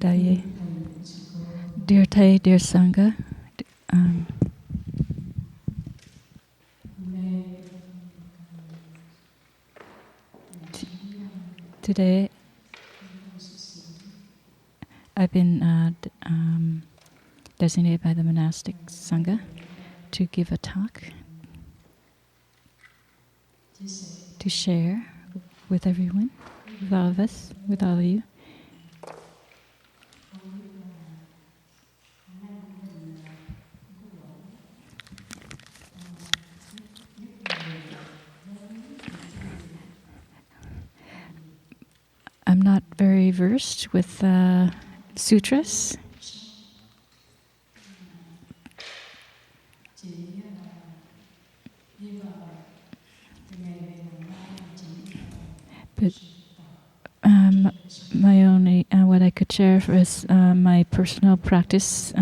Daye. Dear Thầy, dear Sangha, um, today I've been designated by the monastic Sangha to give a talk, to share with everyone, with all of us, with all of you. I'm not very versed with sutras. But my only what I could share is my personal practice.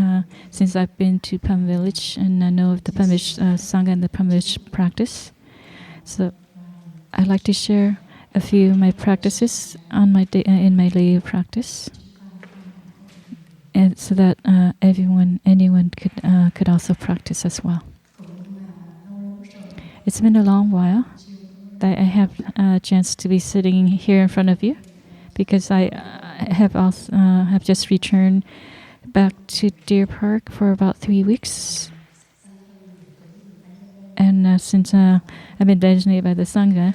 Since I've been to Plum Village and I know of the Plum Village Sangha and the Plum Village practice, so I'd like to share a few of my practices on my in my lay practice, and so that anyone could also practice as well. It's been a long while that I have a chance to be sitting here in front of you, because I have just returned back to Deer Park for about 3 weeks, and since I've been designated by the Sangha,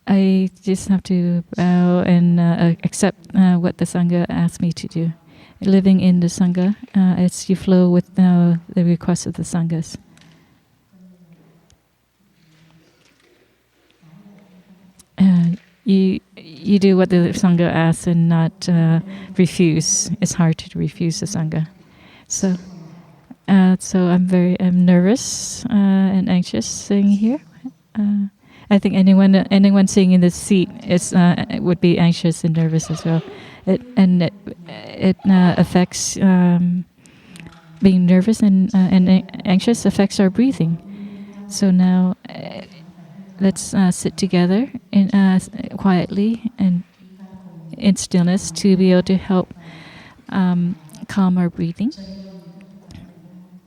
I just have to bow and accept what the Sangha asked me to do. Living in the Sangha, it's you flow with the requests of the Sanghas. You do what the Sangha asks and not refuse. It's hard to refuse the Sangha. So I'm nervous and anxious sitting here. I think anyone sitting in this seat would be anxious and nervous as well. It affects being nervous and anxious affects our breathing. So now let's sit together quietly and in stillness to be able to help calm our breathing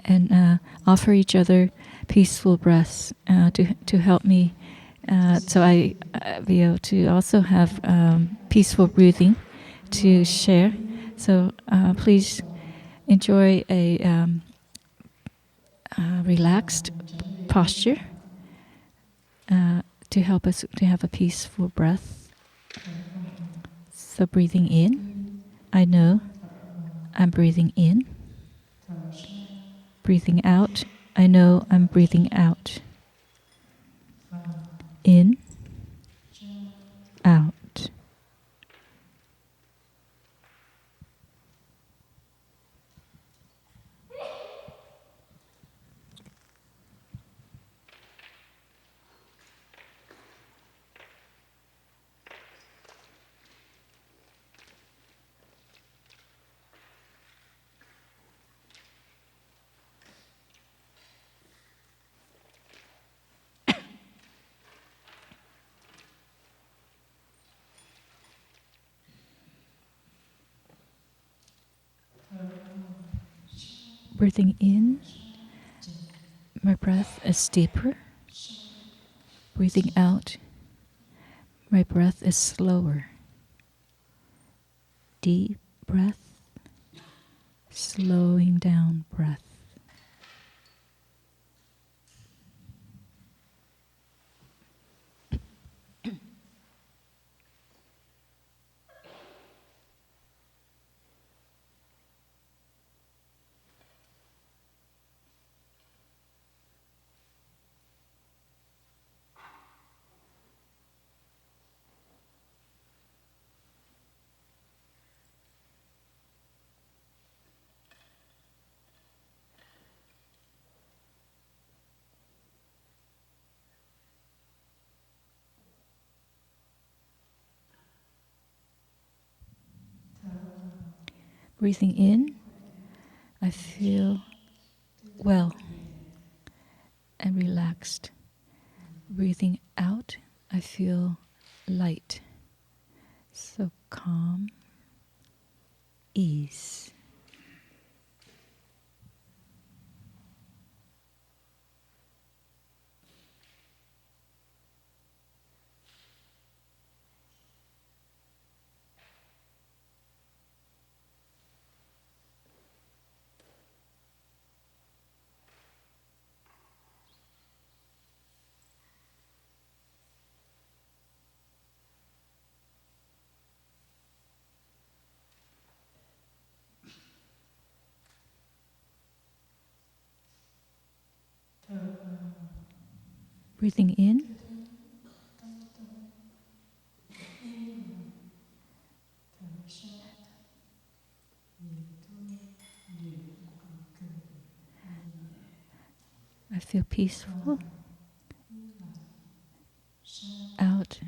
and offer each other peaceful breaths to help me, so I be able to also have peaceful breathing to share. So please enjoy a relaxed posture to help us to have a peaceful breath. So breathing in, I know I'm breathing in. Breathing out, I know I'm breathing out. In, out. Breathing in, my breath is deeper. Breathing out, my breath is slower. Deep breath, slowing down breath. Breathing in, I feel well and relaxed. Breathing out, I feel light, so calm ease. Breathing in. I feel peaceful. Out.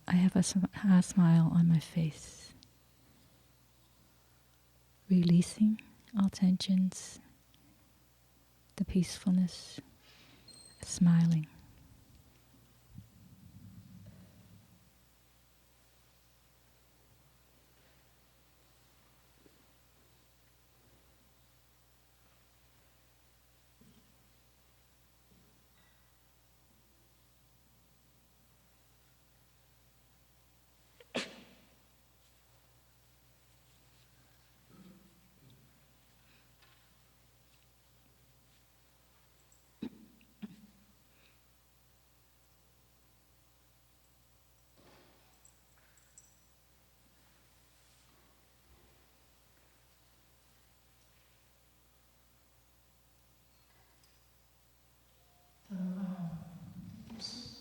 I have a smile on my face. Releasing all tensions. The peacefulness. Smiling.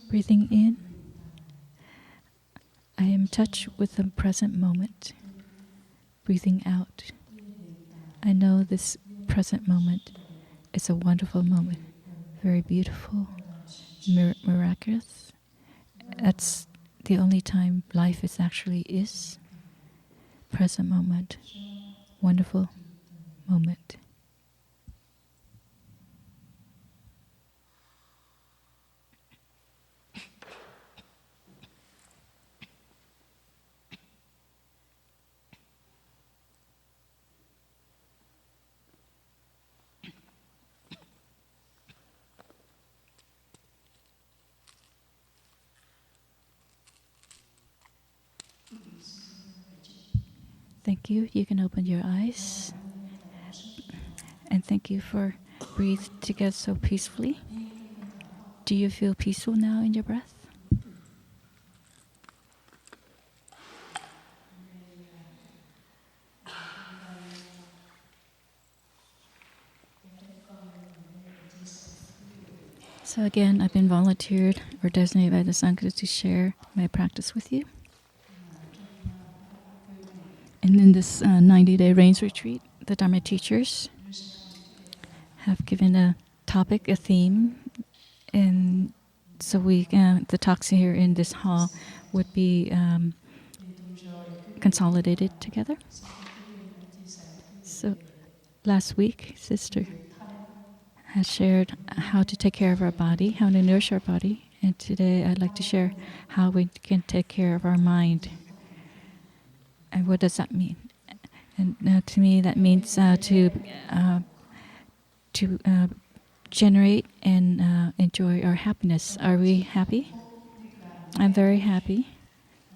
Breathing in, I am touched with the present moment. Breathing out, I know this present moment is a wonderful moment, very beautiful, miraculous. That's the only time life is. Present moment, wonderful moment. Thank you. You can open your eyes. And thank you for breathe together so peacefully. Do you feel peaceful now in your breath? So again, I've been volunteered or designated by the Sangha to share my practice with you. And in this 90-day rains retreat, the Dharma teachers have given a topic, a theme, and so the talks here in this hall would be consolidated together. So last week, Sister has shared how to take care of our body, how to nourish our body, and today I'd like to share how we can take care of our mind. And what does that mean? And to me, that means to generate and enjoy our happiness. Are we happy? I'm very happy.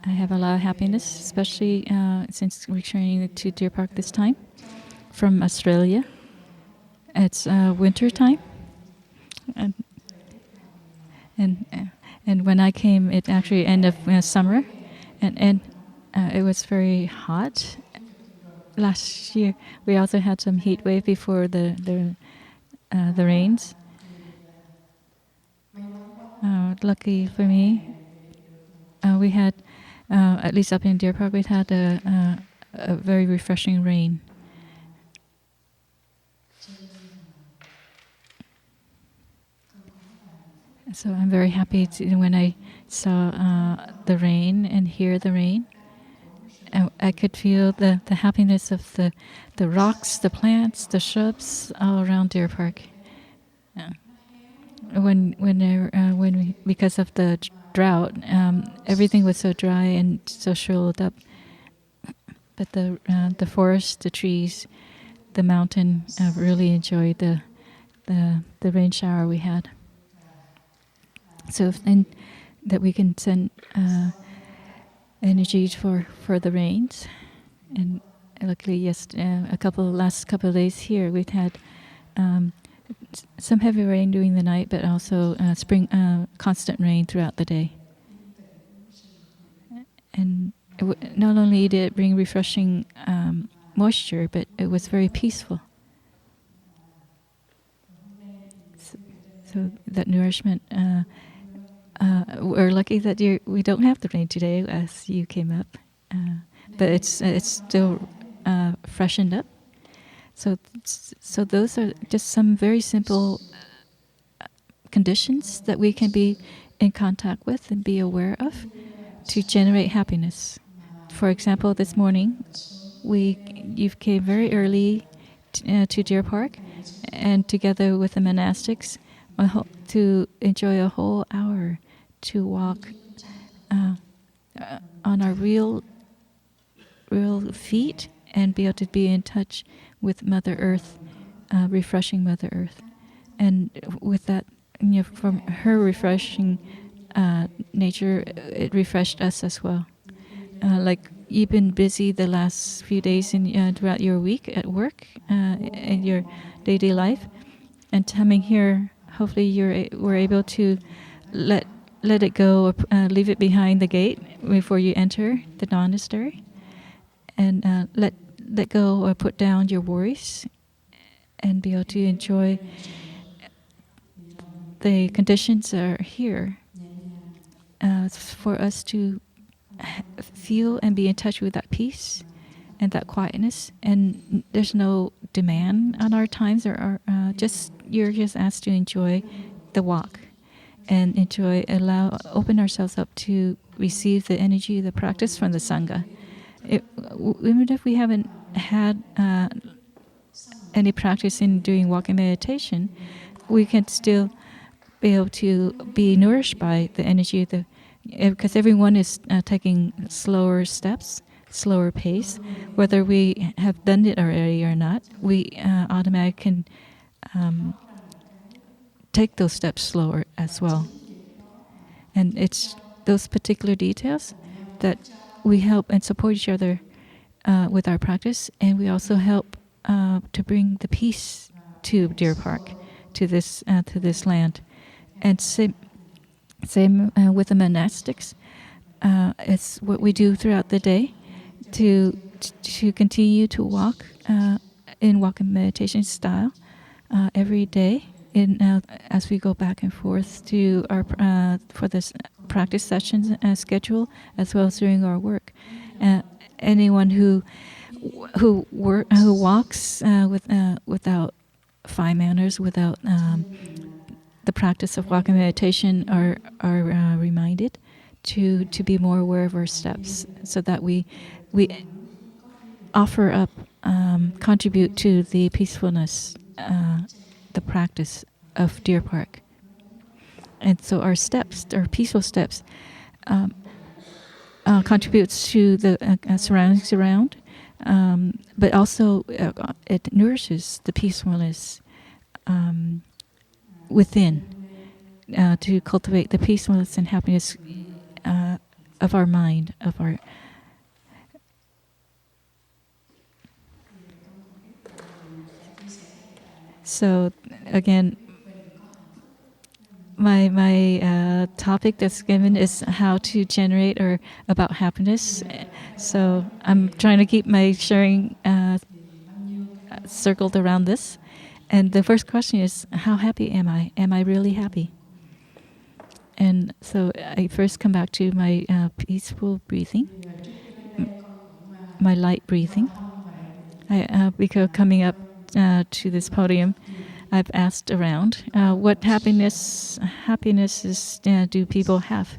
I have a lot of happiness, especially since returning to Deer Park this time from Australia. It's winter time, and when I came, it actually end of summer, and it was very hot. Last year, we also had some heat wave before the rains. Lucky for me, we had at least up in Deer Park, we had a very refreshing rain. So I'm very happy when I saw the rain and hear the rain. I could feel the happiness of the rocks, the plants, the shrubs all around Deer Park. Because of the drought, everything was so dry and so shriveled up. but the forest, the trees, the mountain really enjoyed the rain shower we had. So and that we can send energies for the rains. And luckily, yes, last couple of days here, we've had some heavy rain during the night, but also spring constant rain throughout the day. And not only did it bring refreshing moisture, but it was very peaceful. So that nourishment. We're lucky that we don't have the rain today as you came up, but it's still freshened up. So those are just some very simple conditions that we can be in contact with and be aware of to generate happiness. For example, this morning, you came very early to Deer Park, and together with the monastics, to enjoy a whole hour to walk on our real feet and be able to be in touch with Mother Earth, refreshing Mother Earth. And with that, from her refreshing nature, it refreshed us as well. Like you've been busy the last few days throughout your week at work, in your daily life, and coming here, hopefully we're able to let it go, or leave it behind the gate before you enter the monastery, and let go or put down your worries, and be able to enjoy the conditions that are here for us to feel and be in touch with that peace and that quietness. And there's no demand on our times. There are you're just asked to enjoy the walk and open ourselves up to receive the energy, the practice from the Sangha. Even if we haven't had any practice in doing walking meditation, we can still be able to be nourished by the energy, because everyone is taking slower steps, slower pace. Whether we have done it already or not, we automatically can take those steps slower as well. And it's those particular details that we help and support each other with our practice, and we also help to bring the peace to Deer Park, to this land. And same with the monastics. It's what we do throughout the day to continue to walk in walking meditation style every day. As we go back and forth to our for this practice sessions schedule, as well as during our work. Anyone who walks without fine manners, without the practice of walking meditation, are reminded to be more aware of our steps, so that we offer up, contribute to the peacefulness, the practice of Deer Park. And so our steps, our peaceful steps, contributes to the surroundings around, but also it nourishes the peacefulness within, to cultivate the peacefulness and happiness of our mind, of our. So again, my topic that's given is how to generate or about happiness. So I'm trying to keep my sharing circled around this. And the first question is, how happy am I? Am I really happy? And so I first come back to my peaceful breathing, my light breathing. Because coming up to this podium, I've asked around what happinesses do people have,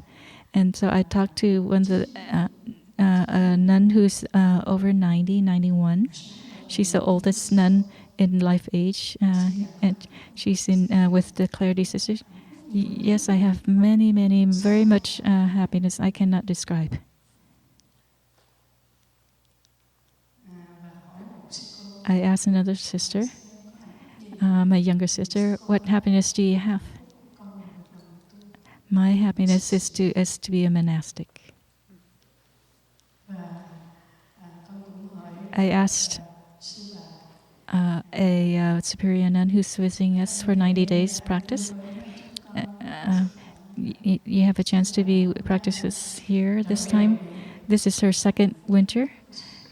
and so I talked to one of the a nun who's over 90, 91. She's the oldest nun in life age, and she's in with the Clarity Sisters. Yes, I have many, very much happiness I cannot describe. I asked another sister, my younger sister, what happiness do you have? My happiness is to be a monastic. I asked a superior nun who's visiting us for 90 days practice. You have a chance to be practices here this time. This is her second winter.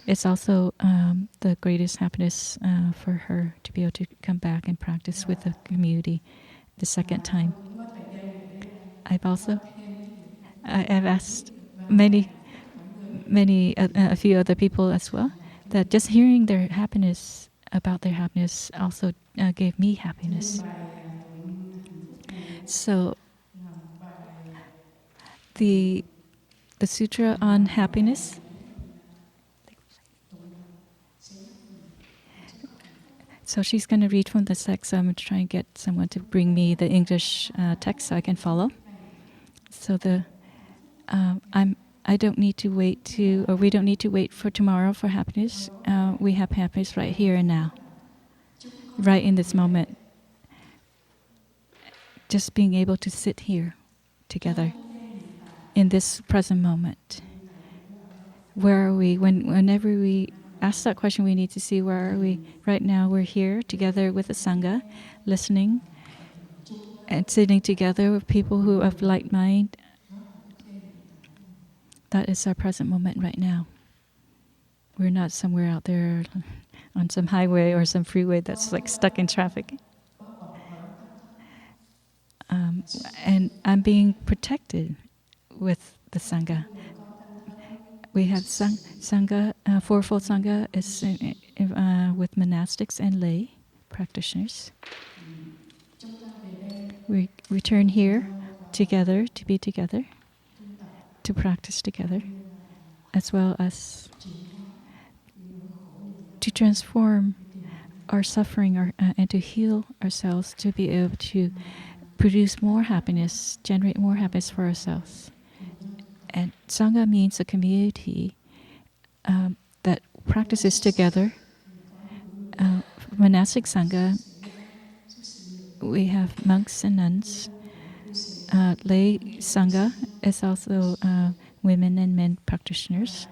It's also the greatest happiness for her to be able to come back and practice with the community the second time. I've asked a few other people as well, that just hearing their happiness about their happiness also gave me happiness. So the sutra on happiness. So she's going to read from the text. So I'm going to try and get someone to bring me the English text so I can follow. So I don't need to wait we don't need to wait for tomorrow for happiness. We have happiness right here and now, right in this moment. Just being able to sit here together in this present moment. Where are we? Whenever we ask that question, we need to see where are we. Right now we're here together with the Sangha, listening and sitting together with people who have like mind. That is our present moment right now. We're not somewhere out there on some highway or some freeway that's like stuck in traffic. And I'm being protected with the Sangha. We have Sangha, fourfold Sangha is with monastics and lay practitioners. We return here together, to be together, to practice together, as well as to transform our suffering and to heal ourselves, to be able to produce more happiness, generate more happiness for ourselves. And Sangha means a community that practices together. Monastic Sangha, we have monks and nuns. Lay Sangha is also women and men practitioners.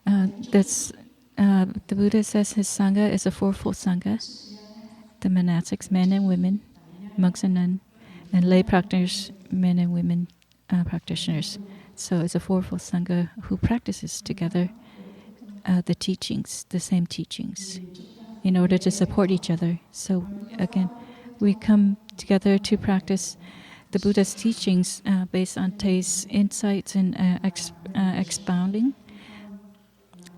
The Buddha says his Sangha is a fourfold Sangha. The monastics, men and women, monks and nuns, and lay practitioners, men and women practitioners. So it's a fourfold Sangha who practices together the teachings, the same teachings, in order to support each other. So again, we come together to practice the Buddha's teachings based on Tay's insights and expounding.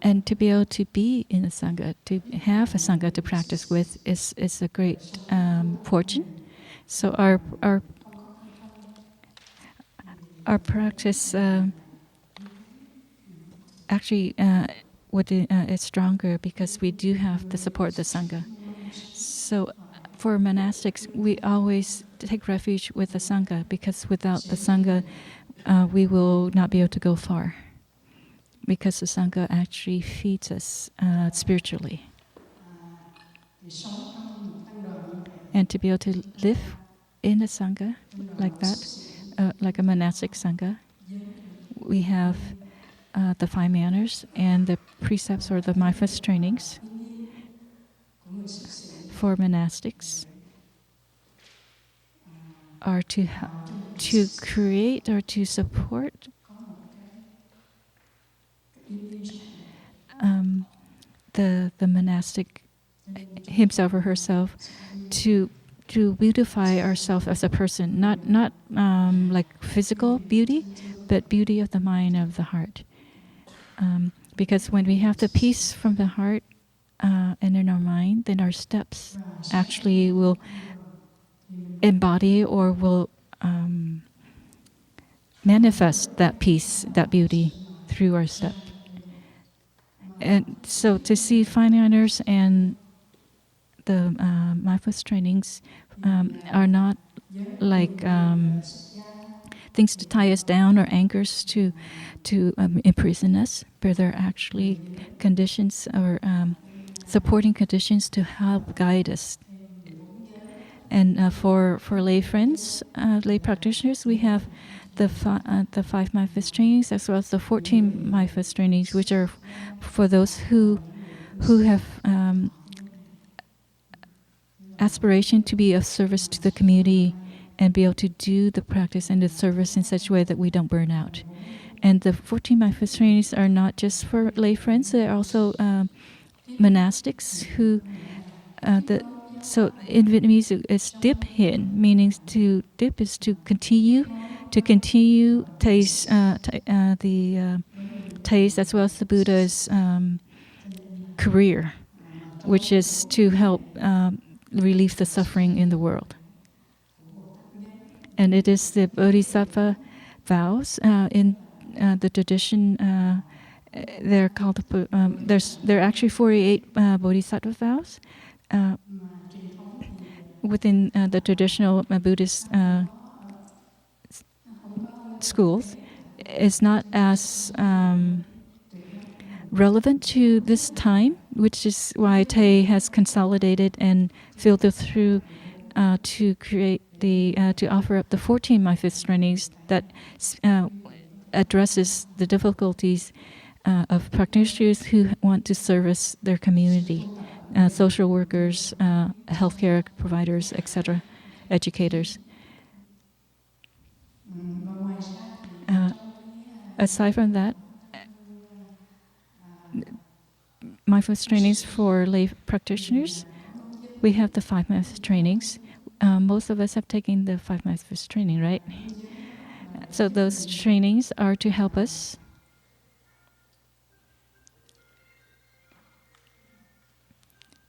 And to be able to be in a Sangha, to have a Sangha to practice with is a great fortune. So our practice actually is stronger because we do have the support of the Sangha. So for monastics, we always take refuge with the Sangha, because without the Sangha, we will not be able to go far. Because the Sangha actually feeds us spiritually. And to be able to live in a Sangha like that, like a monastic Sangha, we have the 5 manners and the precepts or the mindfulness trainings for monastics are to create or to support the monastic himself or herself to beautify ourselves as a person, not like physical beauty, but beauty of the mind, of the heart. Because when we have the peace from the heart and in our mind, then our steps actually will embody or will manifest that peace, that beauty through our step. And so to see fine liners and the mindfulness trainings are not like things to tie us down or anchors to imprison us, but they're actually conditions or supporting conditions to help guide us. And for lay friends, lay practitioners, we have the 5 mindfulness trainings as well as the 14 mindfulness trainings, which are for those who have aspiration to be of service to the community and be able to do the practice and the service in such a way that we don't burn out. And the 14 mindfulness trainings are not just for lay friends; they're also monastics who. So in Vietnamese, it's dip hin, meaning to dip is to continue taste the taste as well as the Buddha's career, which is to help relieve the suffering in the world. And it is the Bodhisattva vows in the tradition. They're called. There are actually 48 Bodhisattva vows within the traditional Buddhist schools. It's not as relevant to this time, which is why Tay has consolidated and filtered through to create to offer up the 14 mindfulness trainings that addresses the difficulties of practitioners who want to service their community, social workers, healthcare providers, etc., educators. Aside from that, mindfulness trainings for lay practitioners, we have the 5 mindfulness trainings. Most of us have taken the 5 mindfulness training, right? So those trainings are to help us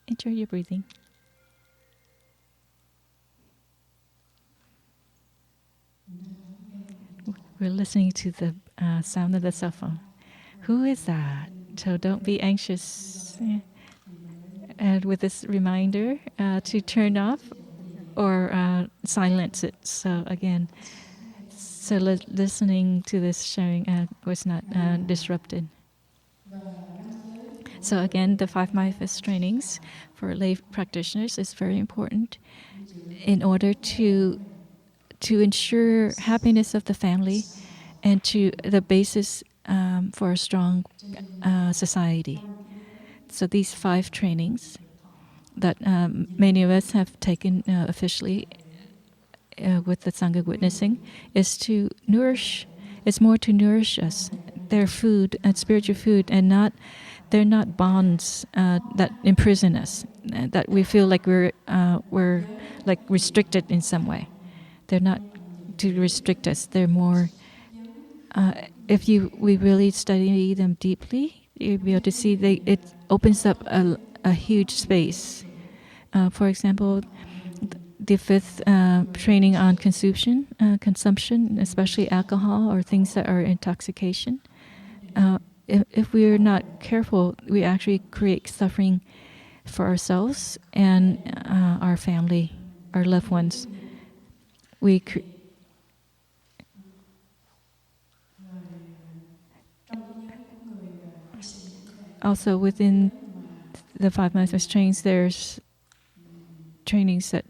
enjoy your breathing. We're listening to the sound of the cell phone. Who is that? So don't be anxious. And with this reminder to turn off or silence it. So again, listening to this sharing was not disrupted. So again, the 5 mindfulness trainings for lay practitioners is very important in order to ensure happiness of the family and to the basis for a strong society. So these 5 trainings that many of us have taken officially with the Sangha witnessing is to nourish. It's more to nourish us. They're food and spiritual food, and they're not bonds that imprison us. That we feel like we're like restricted in some way. They're not to restrict us. They're more. If we really study them deeply, you'll be able to see it opens up a huge space. For example, the 5th training on consumption, especially alcohol or things that are intoxication. If we are not careful, we actually create suffering for ourselves and our family, our loved ones. Also within the 5 mindfulness trainings, there's trainings that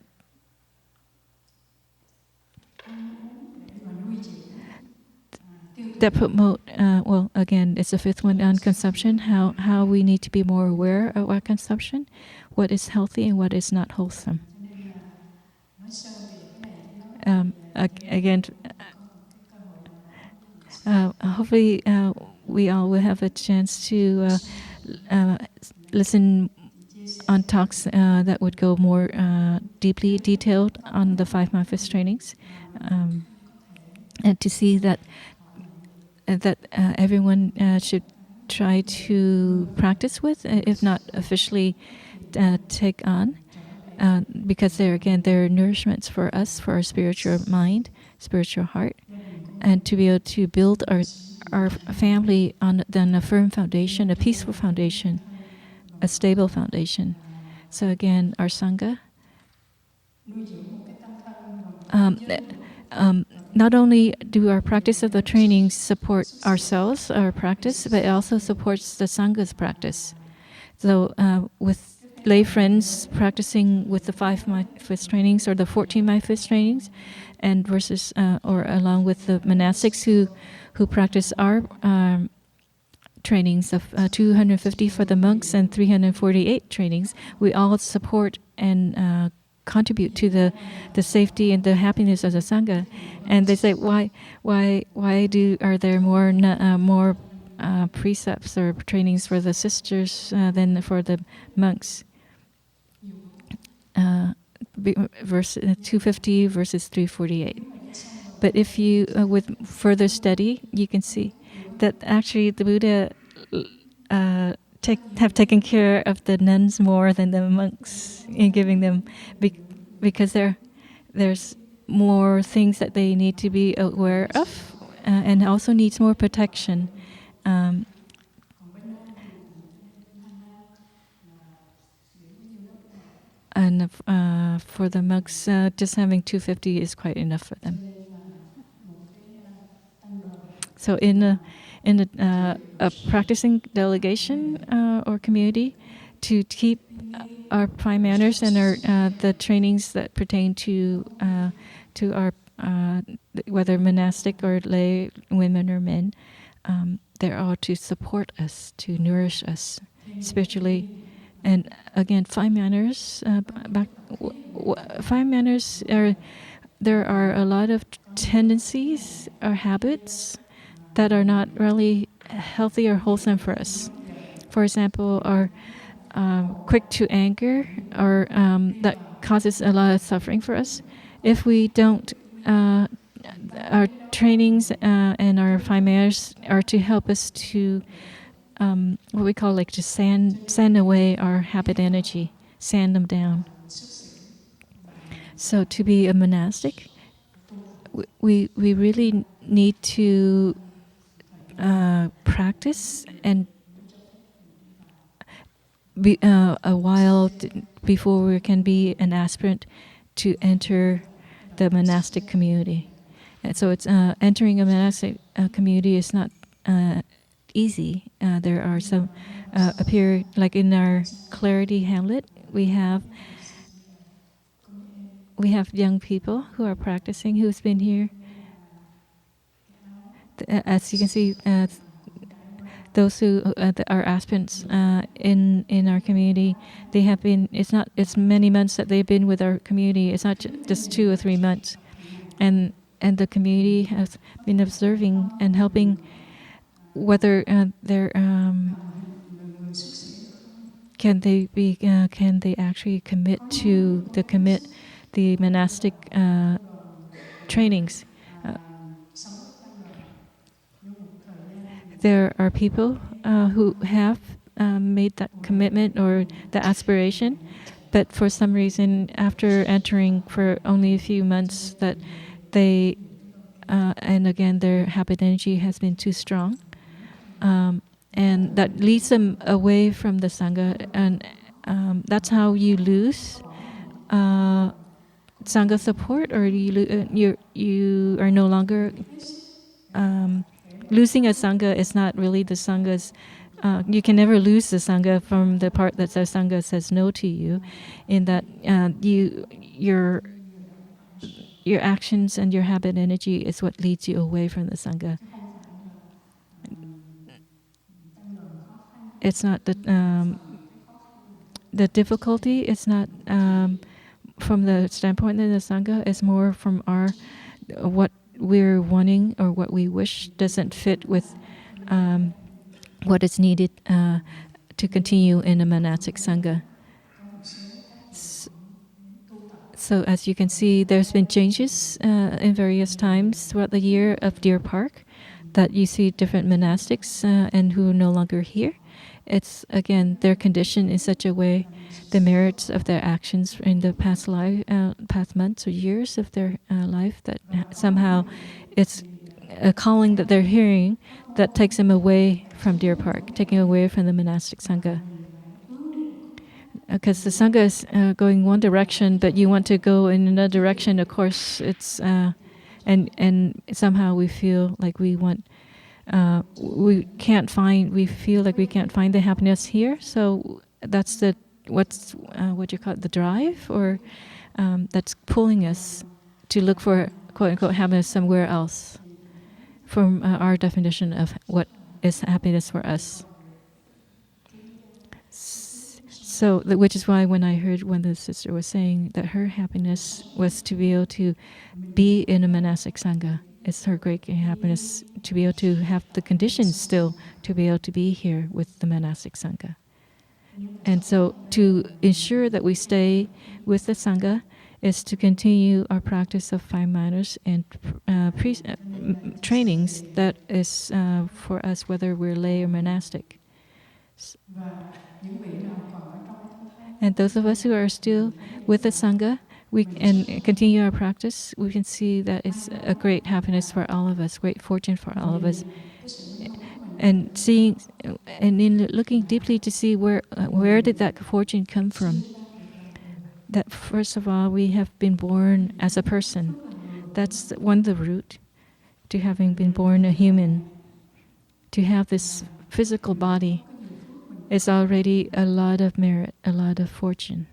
promote, well, again, it's the 5th one on consumption, how we need to be more aware of our consumption, what is healthy and what is not wholesome. Again, hopefully we all will have a chance to listen on talks that would go more deeply detailed on the 5 mindfulness trainings, and to see that everyone should try to practice with, if not officially take on, because they're nourishments for us, for our spiritual mind, spiritual heart, and to be able to build our family on a firm foundation, a peaceful foundation, a stable foundation. So again, our Sangha, not only do our practice of the training support ourselves, our practice, but it also supports the Sangha's practice. So with lay friends practicing with the 5 mindfulness trainings or the 14 mindfulness trainings, and versus or along with the monastics who practice our trainings of 250 for the monks and 348 trainings, we all support and contribute to the safety and the happiness of the Sangha. And they say, why are there more precepts or trainings for the sisters than for the monks? Verse 250 versus 348. But if you, with further study, you can see that actually the Buddha have taken care of the nuns more than the monks in giving them, because there's more things that they need to be aware of, and also needs more protection. And for the monks, just having 250 is quite enough for them. So in a practicing delegation or community, to keep our prime manners and our the trainings that pertain to our whether monastic or lay women or men, they're all to support us, to nourish us spiritually. And again, 5 manners. 5 manners are, there are a lot of tendencies or habits that are not really healthy or wholesome for us. For example, our quick to anger, or that causes a lot of suffering for us. If we don't, our trainings and our 5 manners are to help us to what we call like to sand away our habit energy, sand them down. So to be a monastic, we really need to practice and be a while before we can be an aspirant to enter the monastic community. And so it's entering a monastic community is not easy. There are some appear like in our Clarity Hamlet, we have young people who are practicing, who's been here. As you can see, those who are aspirants in our community, they have been. It's many months that they've been with our community. It's not just 2 or 3 months, and the community has been observing and helping. Whether they're can they actually commit to the monastic trainings? There are people who have made that commitment or the aspiration, but for some reason, after entering for only a few months, that they and again their habit energy has been too strong. And that leads them away from the Sangha, and that's how you lose Sangha support, or you are no longer losing a Sangha is not really the Sangha's. You can never lose the Sangha from the part that the Sangha says no to you, in that your actions and your habit energy is what leads you away from the Sangha. It's not the difficulty. It's not from the standpoint of the Sangha. It's more from our what we're wanting or what we wish doesn't fit with what is needed to continue in a monastic Sangha. So as you can see, there's been changes in various times throughout the year of Deer Park, that you see different monastics and who are no longer here. It's, again, their condition in such a way, the merits of their actions in the past months or years of their life, that somehow it's a calling that they're hearing that takes them away from Deer Park, taking away from the monastic Sangha. Because the Sangha is going one direction, but you want to go in another direction, of course, it's and somehow we feel like we want we feel like we can't find the happiness here. So that's the what you call it, the drive, or that's pulling us to look for quote unquote happiness somewhere else from our definition of what is happiness for us. So, which is why when I heard when the sister was saying that her happiness was to be able to be in a monastic sangha, it's her great happiness to be able to have the conditions still to be able to be here with the monastic sangha. And so, to ensure that we stay with the sangha is to continue our practice of 5 manners and trainings that is for us, whether we're lay or monastic. And those of us who are still with the Sangha, and continue our practice, we can see that it's a great happiness for all of us, great fortune for all of us. And seeing, and in looking deeply to see where did that fortune come from. That first of all, we have been born as a person. That's one of the root to having been born a human. To have this physical body is already a lot of merit, a lot of fortune.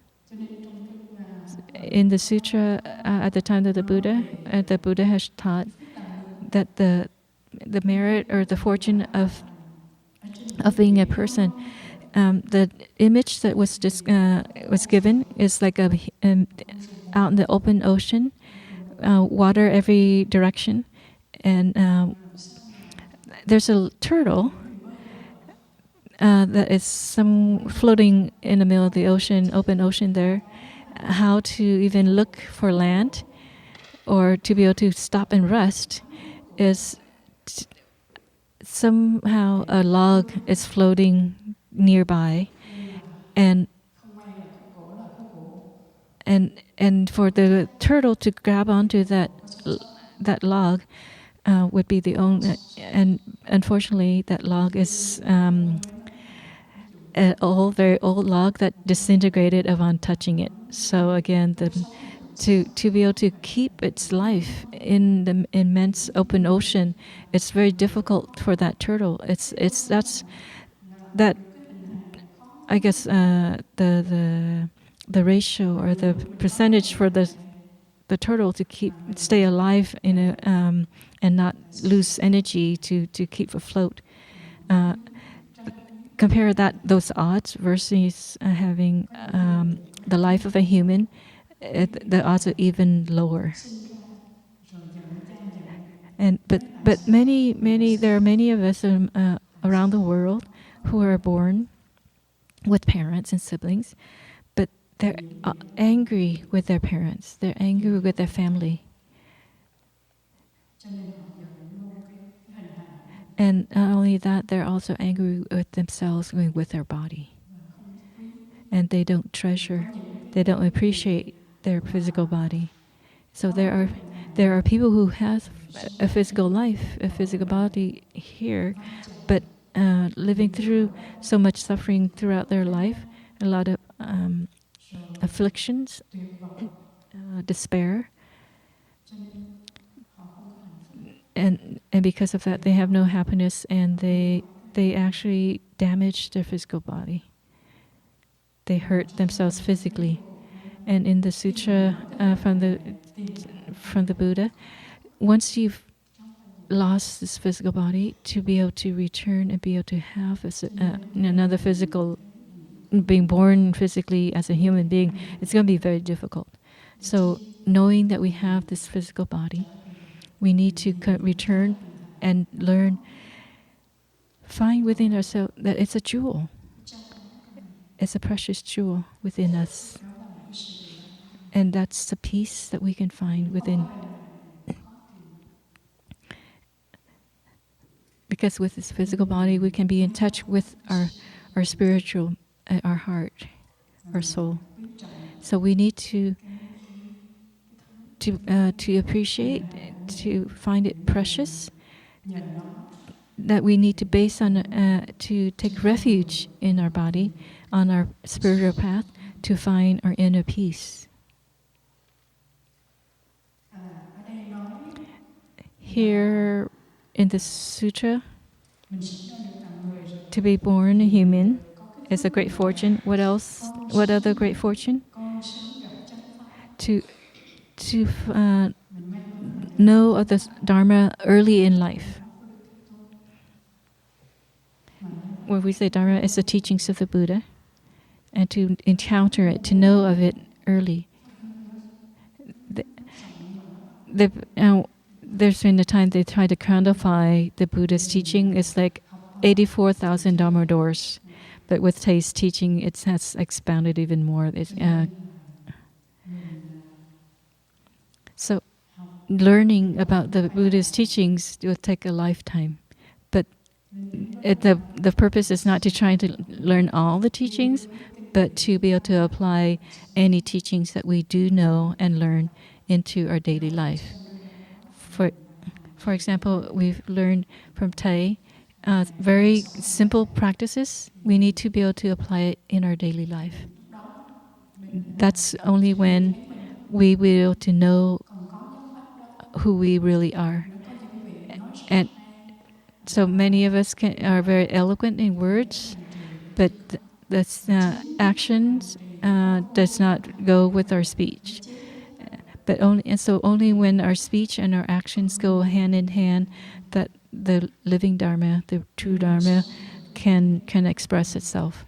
In the sutra, at the time of the Buddha has taught that the merit or the fortune of being a person, the image that was given is like out in the open ocean, water every direction, and there's a turtle that is floating in the middle of the ocean, open ocean there. How to even look for land or to be able to stop and rest is somehow a log is floating nearby, and for the turtle to grab onto that log would be the only, and unfortunately that log is an very old log that disintegrated upon touching it. So again, to be able to keep its life in the immense open ocean, it's very difficult for that turtle. That's I guess the ratio or the percentage for the turtle to stay alive in a and not lose energy to keep afloat. Compare those odds versus having the life of a human, the odds are even lower. And but there are many of us around the world who are born with parents and siblings, but they're angry with their parents. They're angry with their family. And not only that, they're also angry with themselves, with their body. And they don't treasure, they don't appreciate their physical body. So there are people who have a physical life, a physical body here, but living through so much suffering throughout their life, a lot of afflictions, despair. And because of that, they have no happiness, and they actually damage their physical body. They hurt themselves physically. And in the sutra from the Buddha, once you've lost this physical body, to be able to return and be able to have another physical, being born physically as a human being, it's going to be very difficult. So knowing that we have this physical body, we need to return and learn, find within ourselves that it's a jewel. It's a precious jewel within us. And that's the peace that we can find within. Because with this physical body, we can be in touch with our spiritual, our heart, our soul. So we need to appreciate, to find it precious, that we need to base on, to take refuge in our body, on our spiritual path, to find our inner peace. Here in the sutra, to be born a human is a great fortune. What else? What other great fortune? To know of the Dharma early in life. When we say Dharma, it's the teachings of the Buddha, and to encounter it, to know of it early. There's been a time they try to quantify the Buddha's teaching. It's like 84,000 Dharma doors. But with Thay's teaching, it has expounded even more. So learning about the Buddha's teachings will take a lifetime. But the purpose is not to try to learn all the teachings, but to be able to apply any teachings that we do know and learn into our daily life. For example, we've learned from Thay very simple practices. We need to be able to apply it in our daily life. That's only when we will be able to know who we really are. And so many of us are very eloquent in words, but that's actions does not go with our speech. But only when our speech and our actions go hand in hand, that the living Dharma, the true Dharma, can express itself.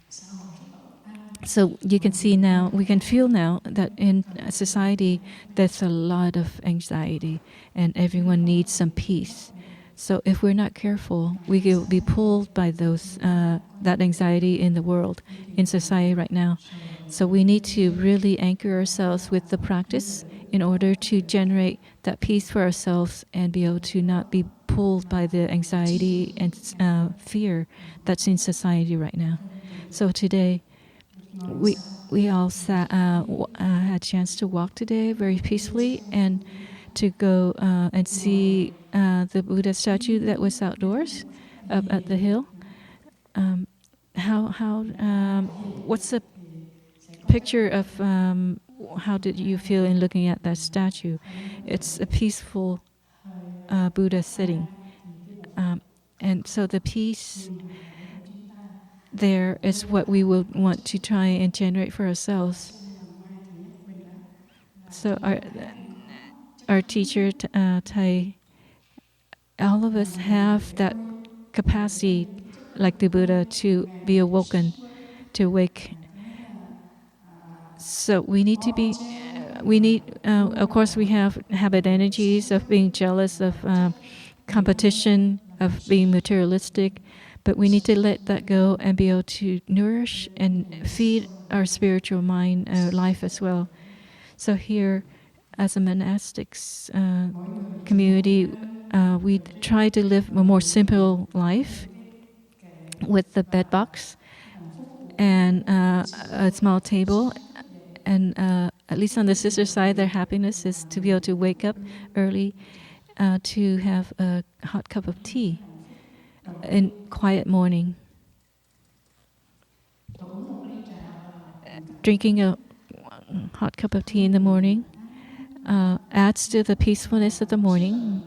So you can see now, we can feel now that in society there's a lot of anxiety, and everyone needs some peace. So if we're not careful, we will be pulled by that anxiety in the world, in society right now. So we need to really anchor ourselves with the practice in order to generate that peace for ourselves and be able to not be pulled by the anxiety and fear that's in society right now. So today, we all had a chance to walk today very peacefully and to go and see the Buddha statue that was outdoors up at the hill. What's the picture of how did you feel in looking at that statue? It's a peaceful Buddha sitting. And so the peace there is what we will want to try and generate for ourselves. So our teacher, Thay, all of us have that capacity, like the Buddha, to be awoken, to awake. So we need to be, of course, we have habit energies of being jealous, of competition, of being materialistic, but we need to let that go and be able to nourish and feed our spiritual mind, life as well. So here, as a monastics community, we try to live a more simple life with the bed box and a small table. And at least on the sister side, their happiness is to be able to wake up early to have a hot cup of tea in quiet morning. Drinking a hot cup of tea in the morning adds to the peacefulness of the morning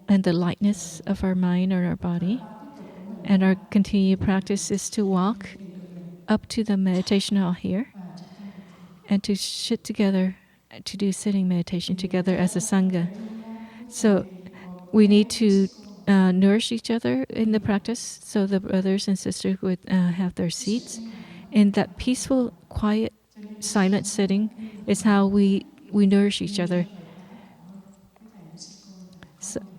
and the lightness of our mind or our body. And our continued practice is to walk up to the meditation hall here and to sit together, to do sitting meditation together as a Sangha. So we need to nourish each other in the practice, so the brothers and sisters would have their seats. In that peaceful, quiet, silent sitting is how we nourish each other.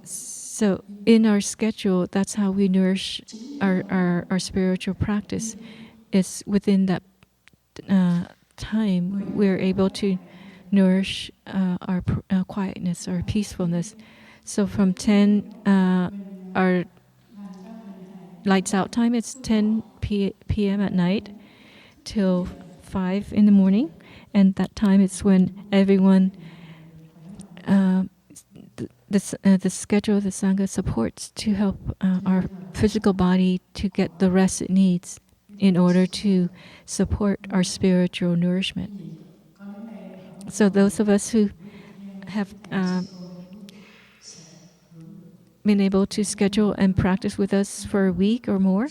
So in our schedule, that's how we nourish our spiritual practice. It's within that time we're able to nourish our quietness, our peacefulness. So from 10, our lights out time, it's 10 p.m. at night till 5 in the morning. And that time is when everyone, the schedule of the Sangha supports to help our physical body to get the rest it needs in order to support our spiritual nourishment. So those of us who have been able to schedule and practice with us for a week or more,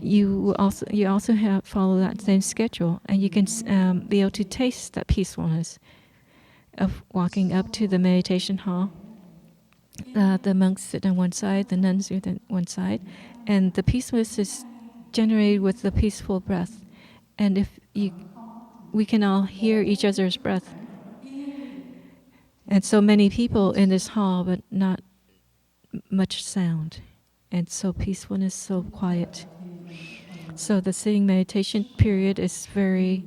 you also have follow that same schedule, and you can be able to taste that peacefulness of walking up to the meditation hall. The monks sit on one side, the nuns sit on one side, and the peacefulness is generated with the peaceful breath. And we can all hear each other's breath. And so many people in this hall, but not much sound. And so peacefulness, so quiet. So the sitting meditation period is very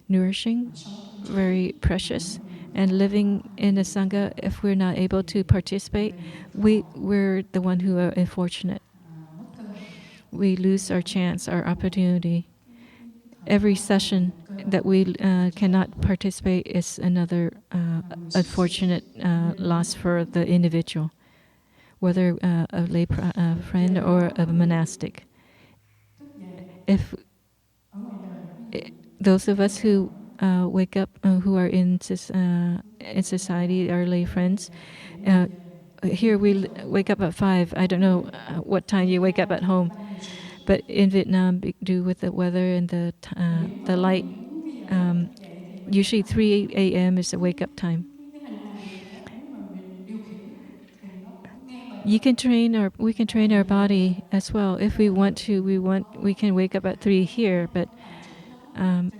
nourishing, very precious. And living in a Sangha, if we're not able to participate, we're the one who are unfortunate. We lose our chance, our opportunity. Every session that we cannot participate is another unfortunate loss for the individual, whether a lay friend or a monastic. If those of us who wake up, who are in society, our lay friends, here we wake up at 5. I don't know what time you wake up at home, but in Vietnam, due with the weather and the light, usually 3 a.m. is the wake up time. We can train our body as well if we want to. We can wake up at 3 here, but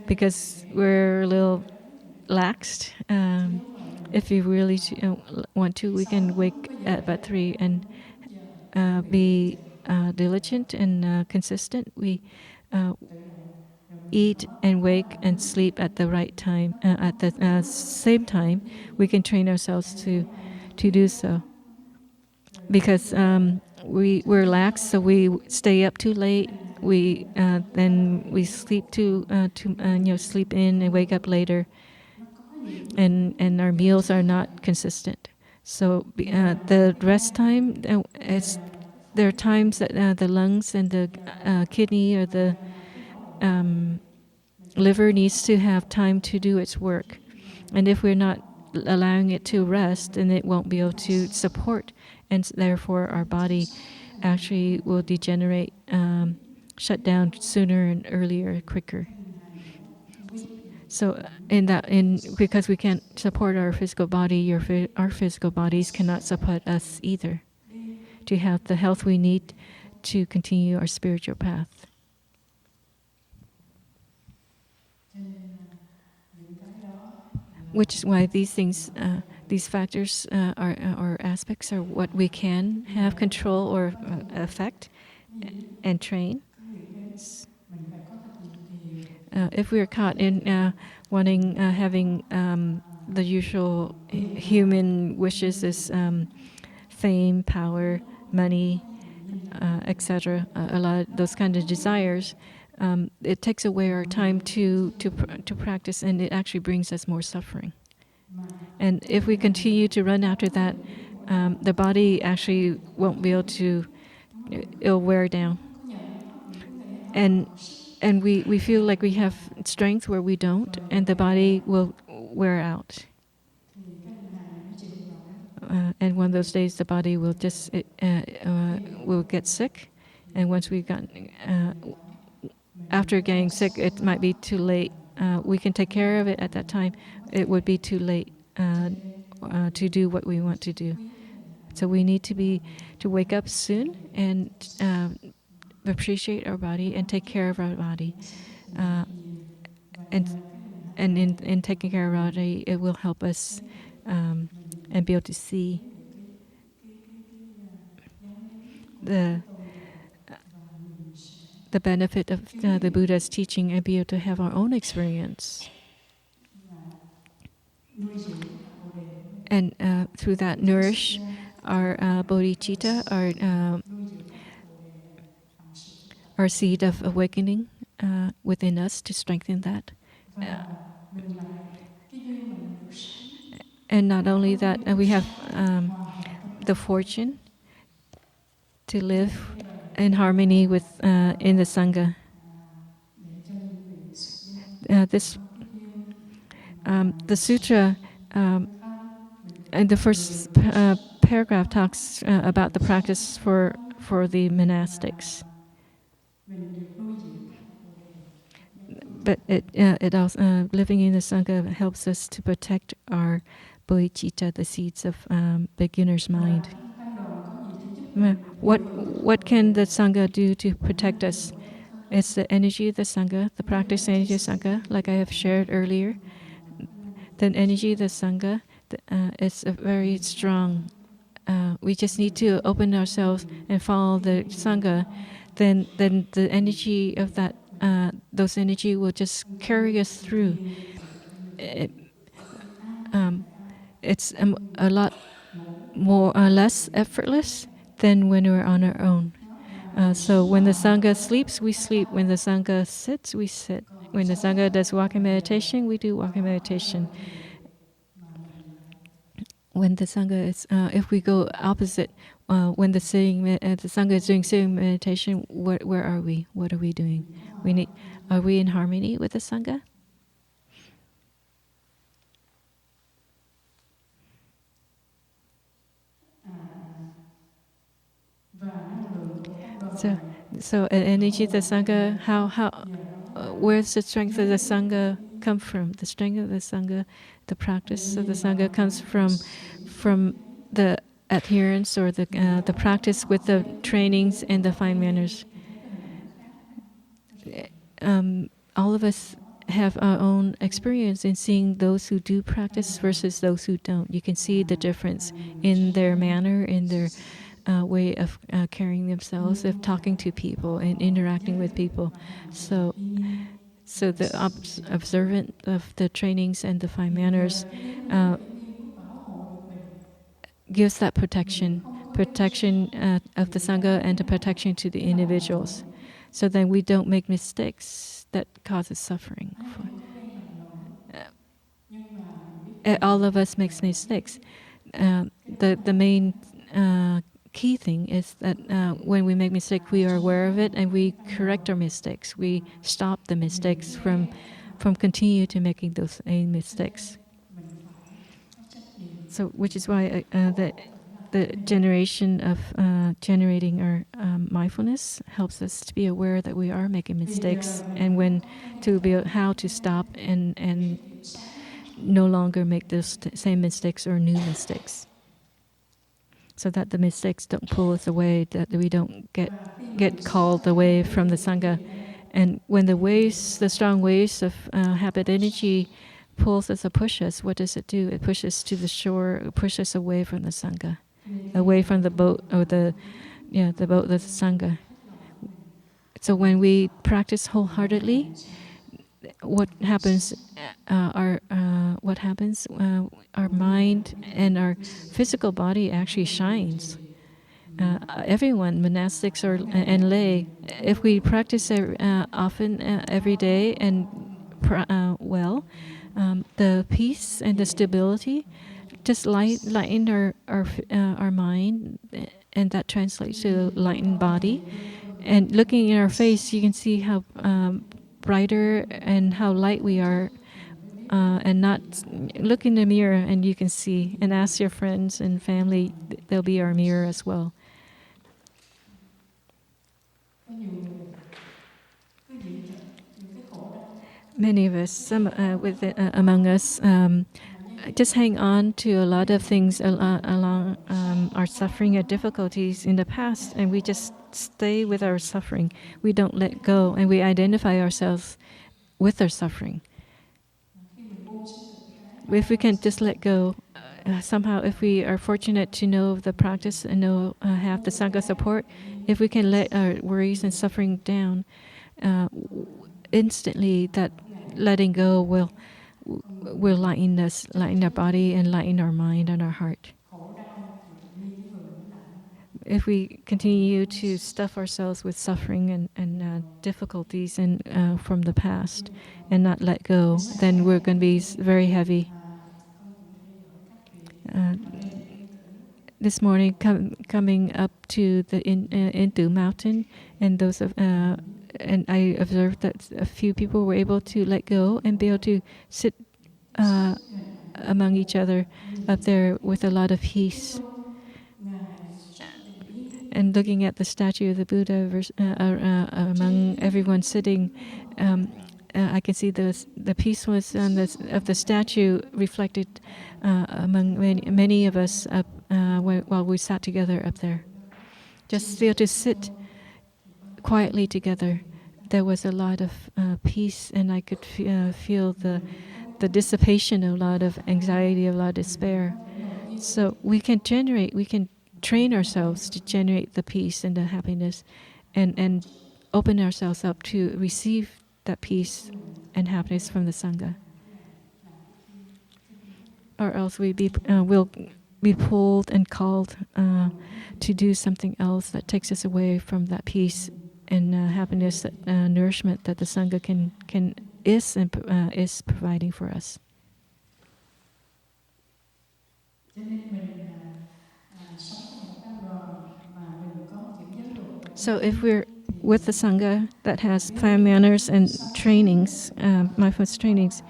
because we're a little laxed, if we really want to, we can wake at about 3 and be diligent and consistent. We eat and wake and sleep at the right time. At the same time, we can train ourselves to do so. Because we're lax, so we stay up too late. Then we sleep sleep in and wake up later, and our meals are not consistent. So the rest time, there are times that the lungs and the kidney or the liver needs to have time to do its work, and if we're not allowing it to rest, then it won't be able to support, and therefore our body actually will degenerate, shut down sooner and earlier, quicker. So because we can't support our physical body, our physical bodies cannot support us either, to have the health we need to continue our spiritual path. Which is why these things, these factors or aspects are what we can have control or affect and train. If we're caught in having the usual human wishes as fame, power, money, etc., a lot of those kind of desires, it takes away our time to practice, and it actually brings us more suffering. And if we continue to run after that, the body actually won't be able to, it'll wear down. And we feel like we have strength where we don't, and the body will wear out. And one of those days, the body will just will get sick, and once we've gotten after getting sick, it might be too late. We can take care of it at that time. It would be too late to do what we want to do. So we need to wake up soon and appreciate our body and take care of our body. And in taking care of our body, it will help us and be able to see the benefit of the Buddha's teaching and be able to have our own experience. And through that, nourish our bodhicitta, our seed of awakening within us, to strengthen that. And not only that, we have the fortune to live in harmony with in the Sangha. The sutra And the first paragraph talks about the practice for the monastics. But it also living in the Sangha helps us to protect our bodhicitta, the seeds of beginner's mind. What can the Sangha do to protect us? It's the energy of the Sangha, the practice energy of Sangha, like I have shared earlier. The energy of the Sangha is a very strong. We just need to open ourselves and follow the Sangha. Then the energy of that those energy will just carry us through. It, it's a lot more less effortless than when we're on our own. So when the Sangha sleeps, we sleep. When the Sangha sits, we sit. When the Sangha does walking meditation, we do walking meditation. When the Sangha is, if we go opposite, when the Sangha is doing sitting meditation, where are we? What are we doing? Are we in harmony with the Sangha? So energy of the Sangha, where's the strength of the Sangha come from? The strength of the Sangha, the practice of the Sangha comes from the adherence or the practice with the trainings and the fine manners. All of us have our own experience in seeing those who do practice versus those who don't. You can see the difference in their manner, in their way of carrying themselves, of talking to people and interacting with people. So the observant of the trainings and the fine manners gives that protection of the Sangha and the protection to the individuals. So then we don't make mistakes that causes suffering. All of us makes mistakes. The main key thing is that when we make mistakes, we are aware of it and we correct our mistakes. We stop the mistakes from continue to making those mistakes. So, which is why the generation of generating our mindfulness helps us to be aware that we are making mistakes and when to be how to stop and no longer make those same mistakes or new mistakes, so that the mistakes don't pull us away, that we don't get called away from the Sangha. And when the strong waves of habit energy pulls us or pushes us, what does it do? It pushes to the shore, it pushes us away from the Sangha, away from the boat or the boat of the Sangha. So when we practice wholeheartedly, what happens? Our mind and our physical body actually shines. Everyone, monastics and lay, if we practice often every day and the peace and the stability just lighten our mind, and that translates to lightened body. And looking in our face, you can see how brighter and how light we are. And not look in the mirror, and you can see. And ask your friends and family; they'll be our mirror as well. Many of us, among us, just hang on to a lot of things along our suffering or difficulties in the past, and we just stay with our suffering. We don't let go, and we identify ourselves with our suffering. If we can just let go, somehow, if we are fortunate to know the practice and have the Sangha support, if we can let our worries and suffering down, instantly that letting go will lighten us, lighten our body, and lighten our mind and our heart. If we continue to stuff ourselves with suffering and difficulties and from the past and not let go, then we're going to be very heavy. This morning, coming up to the Indu mountain, and and I observed that a few people were able to let go and be able to sit among each other up there with a lot of peace. And looking at the statue of the Buddha among everyone sitting, I can see the peacefulness of the statue reflected among many of us up while we sat together up there. Just feel to sit quietly together. There was a lot of peace, and I could feel the dissipation of a lot of anxiety, a lot of despair. So we can train ourselves to generate the peace and the happiness, and open ourselves up to receive that peace and happiness from the Sangha. Or else will be pulled and called to do something else that takes us away from that peace and happiness, nourishment that the Sangha is providing for us. So if we're with the Sangha that has plan manners and trainings, mindfulness trainings,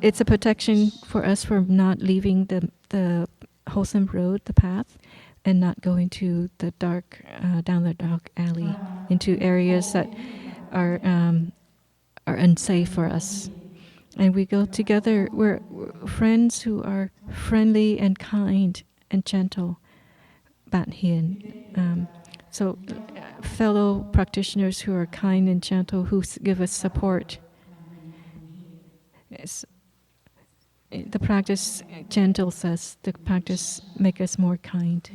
it's a protection for us from not leaving the wholesome road, the path, and not going to the down the dark alley, into areas that are unsafe for us. And we go together. We're friends who are friendly and kind and gentle. Bạn hiền. So fellow practitioners who are kind and gentle, who give us support. The practice gentles us. The practice makes us more kind.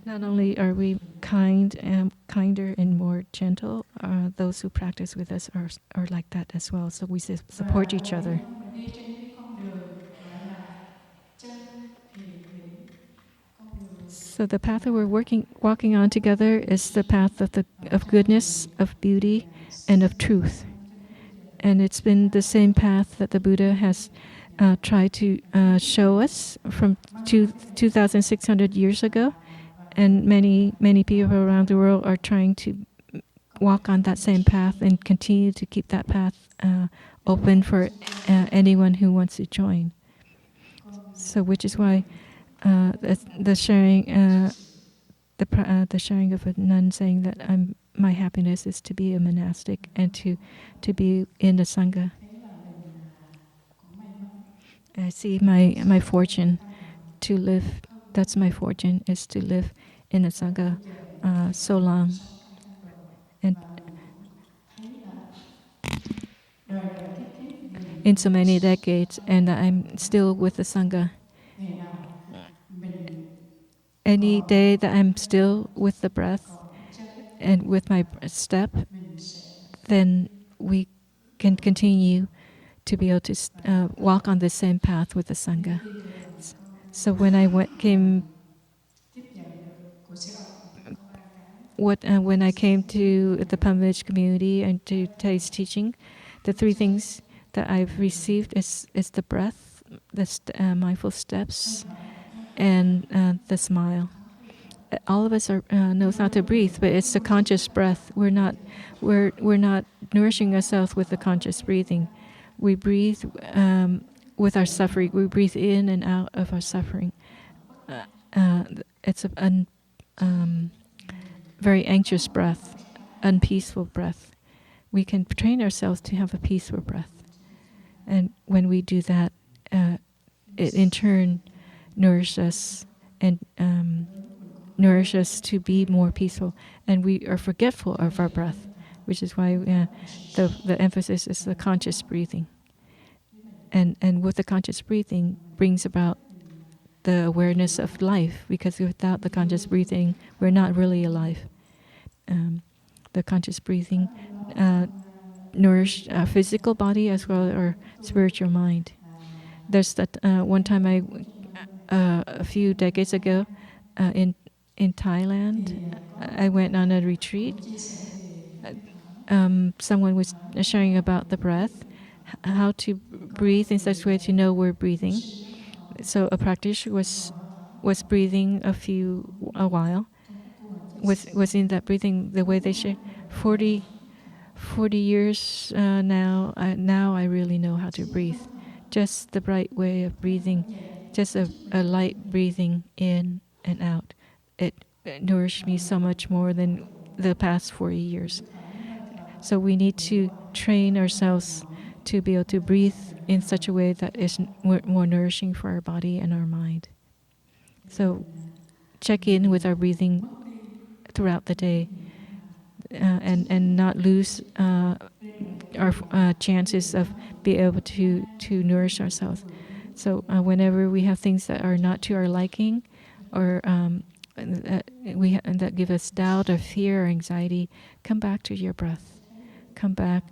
Not only are we kinder and more gentle, those who practice with us are like that as well. So we support each other. So the path that we're walking on together is the path of goodness, of beauty, and of truth. And it's been the same path that the Buddha has tried to show us from 2,600 years ago. And many people around the world are trying to walk on that same path and continue to keep that path open for anyone who wants to join. So, which is why the sharing of a nun saying that my happiness is to be a monastic and to be in the Sangha. I see my fortune to live. That's my fortune, is to live in the Sangha so long. And in so many decades, and I'm still with the Sangha. Any day that I'm still with the breath and with my step, then we can continue to be able to walk on the same path with the Sangha. So when I came to the Plum community and to Tai's teaching, the three things that I've received is the breath, the mindful steps, and the smile. All of us knows how to breathe, but it's the conscious breath. We're not nourishing ourselves with the conscious breathing. We breathe with our suffering. We breathe in and out of our suffering. It's a very anxious breath, unpeaceful breath. We can train ourselves to have a peaceful breath. And when we do that, it in turn nourishes us and nourish us to be more peaceful. And we are forgetful of our breath, which is why the emphasis is the conscious breathing. And with the conscious breathing brings about the awareness of life, because without the conscious breathing, we're not really alive. The conscious breathing nourished our physical body as well as our spiritual mind. There's that one time a few decades ago in Thailand, I went on a retreat. Someone was sharing about the breath, how to breathe in such a way to know we're breathing. So a practitioner was breathing a while, was in that breathing the way they share 40 40 years now I really know how to breathe. Just the right way of breathing, just a light breathing in and out. It nourished me so much more than the past 40 years. So we need to train ourselves to be able to breathe in such a way that is more nourishing for our body and our mind. So check in with our breathing throughout the day, and not lose our chances of being able to nourish ourselves. So whenever we have things that are not to our liking, or that give us doubt or fear or anxiety, come back to your breath. Come back.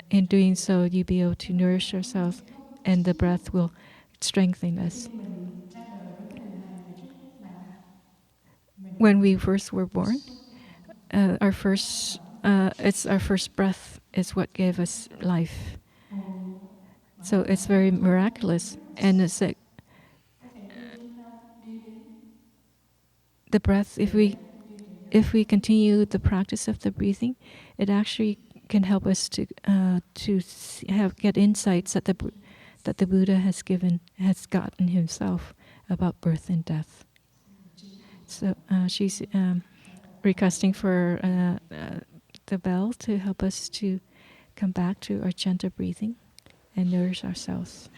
In doing so, you'll be able to nourish yourself, and the breath will strengthen us. When we first were born, it's our first breath is what gave us life. So it's very miraculous, and it's like the breath. If we continue the practice of the breathing, it actually can help us to get insights that the Buddha has gotten himself about birth and death. So she's requesting for the bell to help us to come back to our gentle breathing and nourish ourselves.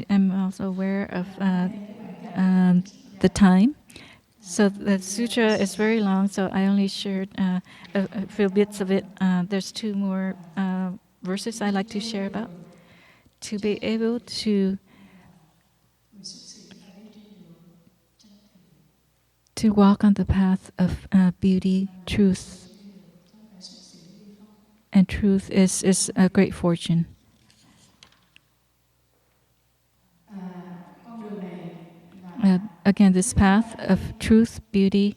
I'm also aware of the time. So the sutra is very long, so I only shared a few bits of it. There's two more verses I'd like to share about. To be able to walk on the path of beauty, truth, and truth is a great fortune. Again, this path of truth, beauty,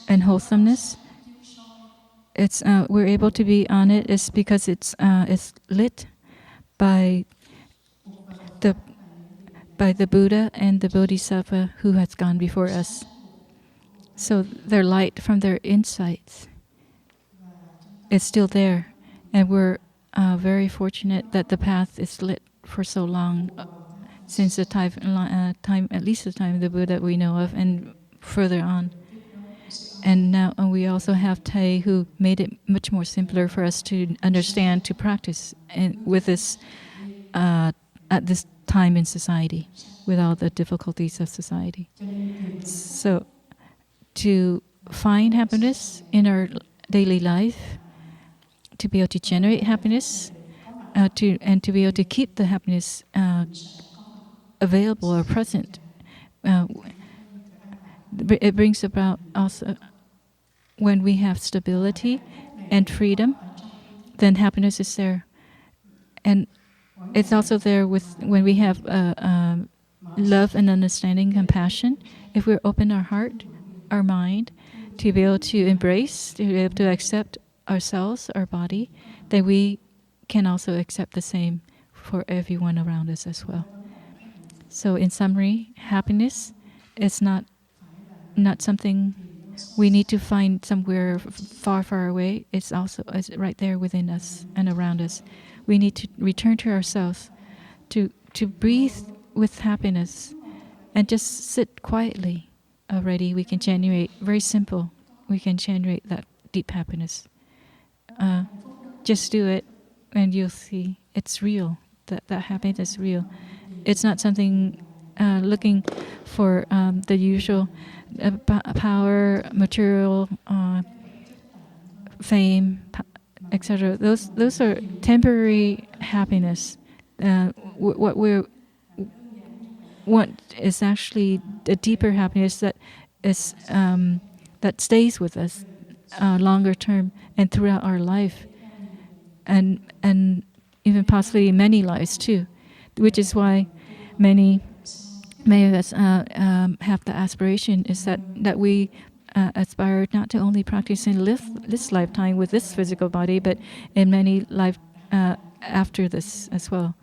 and wholesomeness, it's we're able to be on it is because it's lit by the Buddha and the Bodhisattva who has gone before us. So their light from their insights is still there, and we're very fortunate that the path is lit for so long, since the time, at least the time of the Buddha we know of, and further on. And now we also have Thay, who made it much more simpler for us to understand, to practice, and with this at this time in society, with all the difficulties of society. So, to find happiness in our daily life, to be able to generate happiness, to be able to keep the happiness available or present, it brings about also when we have stability and freedom, then happiness is there, and it's also there with when we have love and understanding, compassion. If we open our heart, our mind, to be able to embrace, to be able to accept ourselves, our body, then we can also accept the same for everyone around us as well. So in summary, happiness is not something we need to find somewhere far, far away. It's right there within us and around us. We need to return to ourselves, to breathe with happiness, and just sit quietly. Already we can generate, very simple, we can generate that deep happiness. Just do it, and you'll see it's real. That happiness is real. It's not something looking for the usual power, material, fame, etc. Those are temporary happiness. What what is actually the deeper happiness is that stays with us longer term and throughout our life, and even possibly many lives too, which is why many of us have the aspiration is that we aspire not to only practice in this lifetime with this physical body, but in many life after this as well.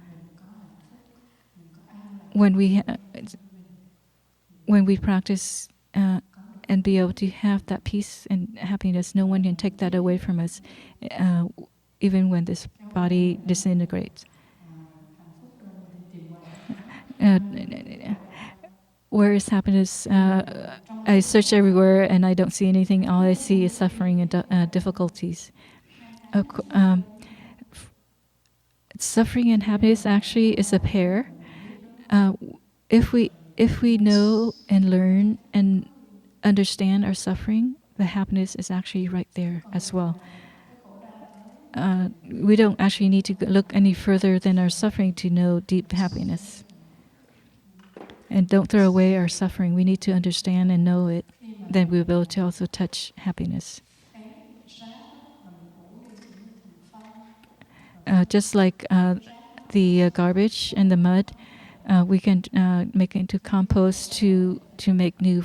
When we practice and be able to have that peace and happiness, no one can take that away from us, even when this body disintegrates. Uh, where is happiness? I search everywhere and I don't see anything. All I see is suffering and difficulties. Suffering and happiness actually is a pair. If we know and learn and understand our suffering, the happiness is actually right there as well. We don't actually need to look any further than our suffering to know deep happiness. And don't throw away our suffering. We need to understand and know it. Then we'll be able to also touch happiness. Just like the garbage and the mud, we can make it into compost to make new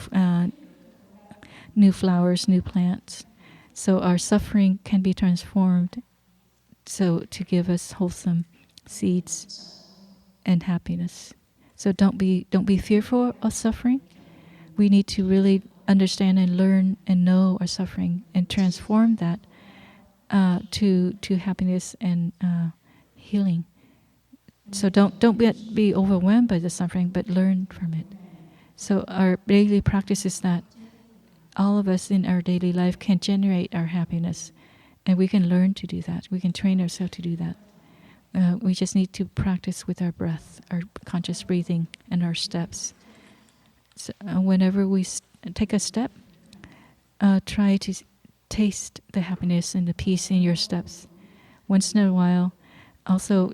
flowers, new plants. So our suffering can be transformed, so to give us wholesome seeds and happiness. So don't be fearful of suffering. We need to really understand and learn and know our suffering and transform that to happiness and healing. So don't be overwhelmed by the suffering, but learn from it. So our daily practice is that all of us in our daily life can generate our happiness, and we can learn to do that. We can train ourselves to do that. We just need to practice with our breath, our conscious breathing, and our steps. So, whenever we take a step, try to taste the happiness and the peace in your steps. Once in a while, also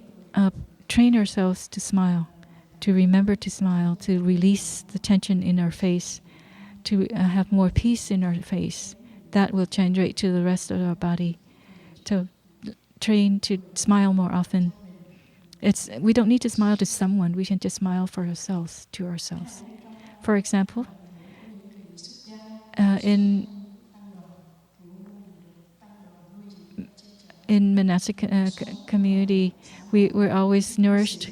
train ourselves to smile, to remember to smile, to release the tension in our face, to have more peace in our face. That will generate to the rest of our body. To train to smile more often. We don't need to smile to someone. We can just smile for ourselves, to ourselves. For example, in monastic community, we're always nourished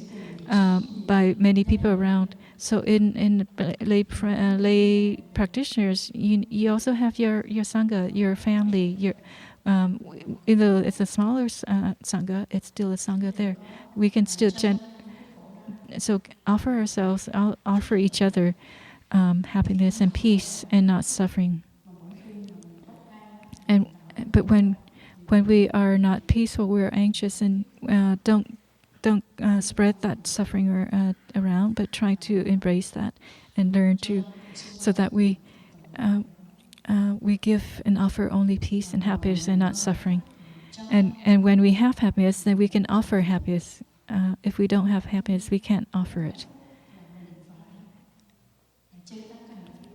by many people around. So in lay practitioners, you also have your Sangha, your family, your even though it's a smaller Sangha, it's still a Sangha there. We can still so offer ourselves, offer each other happiness and peace and not suffering. But when we are not peaceful, we're anxious, and don't spread that suffering around, but try to embrace that and learn to, so that we give and offer only peace and happiness and not suffering. And when we have happiness, then we can offer happiness. If we don't have happiness, we can't offer it.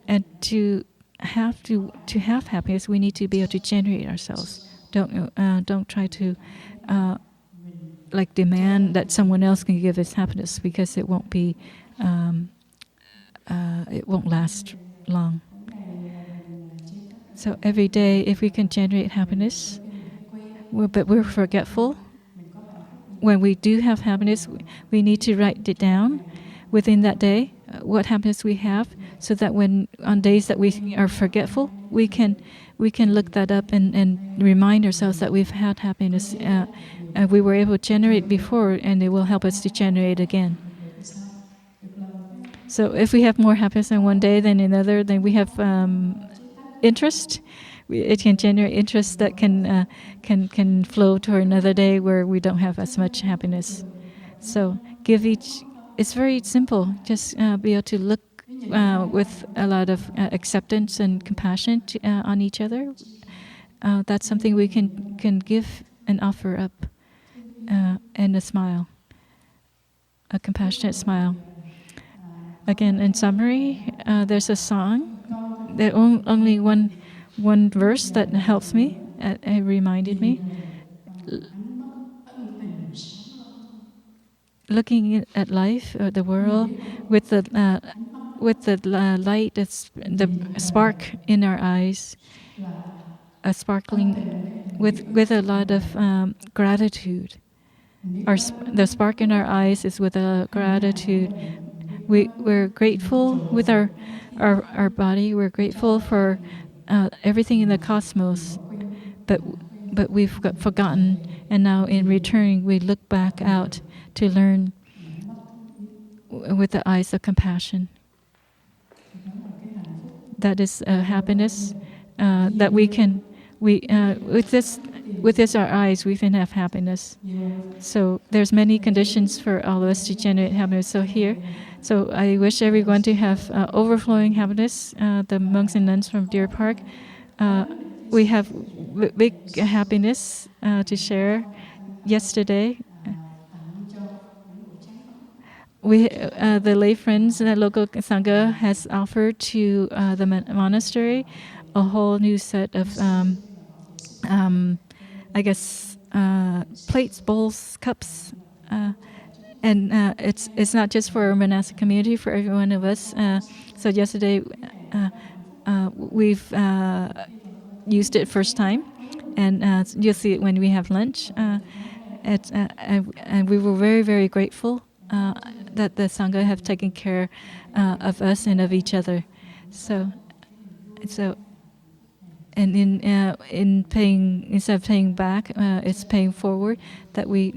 And to have happiness, we need to be able to generate ourselves. Don't try to demand that someone else can give us happiness, because it won't be it won't last long. So every day, if we can generate happiness, but we're forgetful. When we do have happiness, we need to write it down within that day, what happiness we have, so that when on days that we are forgetful, we can look that up and remind ourselves that we've had happiness. We were able to generate before, and it will help us to generate again. So if we have more happiness in one day than another, then we have interest. It can generate interest that can flow to another day where we don't have as much happiness. So it's very simple. Just be able to look with a lot of acceptance and compassion on each other. That's something we can give and offer up, and a smile, a compassionate smile. Again, in summary, there's a song. There only one verse that helps me. It reminded me. Looking at life, or the world, with the light, that's the spark in our eyes, a sparkling with a lot of gratitude. The spark in our eyes is with a gratitude. We're grateful with our body. We're grateful for everything in the cosmos, but we've forgotten, and now in returning we look back out to learn with the eyes of compassion. That is happiness that we can with this our eyes we can have happiness. So there's many conditions for all of us to generate happiness. So I wish everyone to have overflowing happiness. The monks and nuns from Deer Park, we have big happiness to share. Yesterday, the lay friends, the local Sangha has offered to the monastery a whole new set of, I guess, plates, bowls, cups, and it's not just for our monastic community, for every one of us. So yesterday, we've used it first time, and you'll see it when we have lunch. And we were very, very grateful that the Sangha have taken care of us and of each other. So, and in paying, instead of paying back, it's paying forward. That we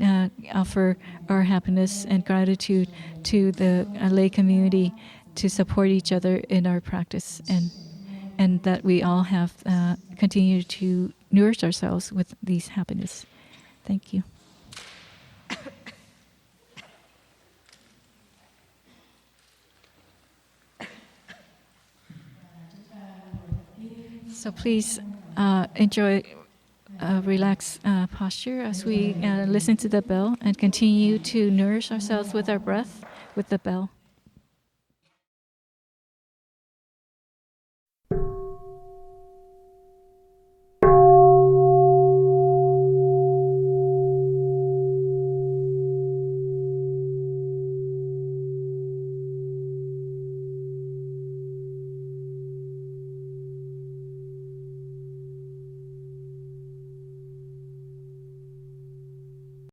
offer our happiness and gratitude to the lay community to support each other in our practice, and that we all have continue to nourish ourselves with these happiness. Thank you. So please enjoy a relaxed posture as we listen to the bell and continue to nourish ourselves with our breath, with the bell.